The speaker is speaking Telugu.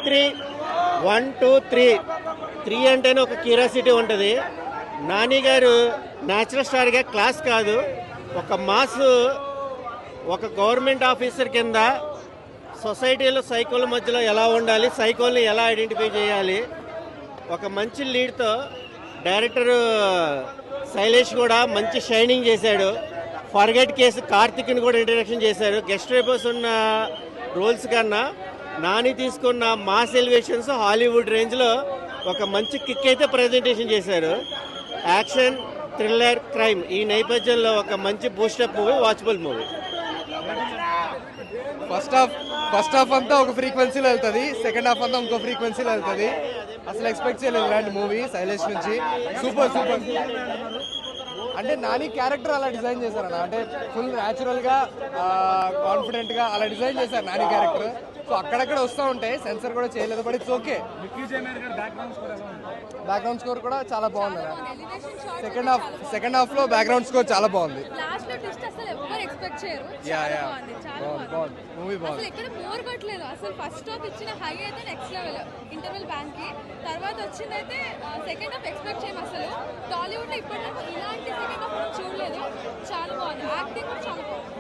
త్రీ 1, 2, 3 అంటేనే ఒక క్యూరియాసిటీ ఉంటుంది. నాని గారు న్యాచురల్ స్టార్గా క్లాస్ కాదు, ఒక మాస్, ఒక గవర్నమెంట్ ఆఫీసర్ కింద సొసైటీలో సైకోల మధ్యలో ఎలా ఉండాలి, సైకోల్ని ఎలా ఐడెంటిఫై చేయాలి, ఒక మంచి లీడ్తో డైరెక్టర్ శైలేష్ కూడా మంచి షైనింగ్ చేశాడు. ఫర్గెట్ కేసు కార్తిక్ని కూడా ఇంట్రడక్షన్ చేశారు. గెస్ట్ రేపర్స్ ఉన్న రోల్స్ కన్నా నాని తీసుకున్న మాస్ ఎలివేషన్స్ హాలీవుడ్ రేంజ్లో ఒక మంచి కిక్ అయితే ప్రజెంటేషన్ చేశారు. యాక్షన్, థ్రిల్లర్, క్రైమ్ ఈ నేపథ్యంలో ఒక మంచి boost up movie, watchable movie. First half అంతా ఒక ఫ్రీక్వెన్సీలో వెళ్తుంది, సెకండ్ హాఫ్ అంతా ఇంకో ఫ్రీక్వెన్సీలో వెళ్తుంది. అసలు ఎక్స్పెక్ట్ చేయలేదు ఇలాంటి మూవీ శైలేష్ నుంచి. సూపర్. అంటే నాని క్యారెక్టర్ అలా డిజైన్ చేశారన్న, అంటే ఫుల్ న్యాచురల్గా కాన్ఫిడెంట్గా అలా డిజైన్ చేశారు నాని క్యారెక్టర్. సో అక్కడక్కడ వస్తూ ఉంటాయి, సెన్సర్ కూడా చేయలేదు, but it's okay. Background score కూడా చాలా బాగుంది అన్న. సెకండ్ హాఫ్ లో బ్యాక్గ్రౌండ్ స్కోర్ చాలా బాగుంది. మూవీ బాగుంది. అసలు ఫస్ట్ హాఫ్ ఇచ్చిన హై అయితే నెక్స్ట్ లెవెల్ ఇంటర్వెల్ బ్యాంక్ కి, తర్వాత వచ్చిందైతే సెకండ్ హాఫ్ ఎక్స్పెక్ట్ చేయము. అసలు టాలీవుడ్ లో ఇప్పటివరకు ఇలాంటి సెకండ్ హాఫ్ మనం చూడలేదు. చాలా బాగుంది, యాక్టింగ్ కూడా చాలా బాగుంది.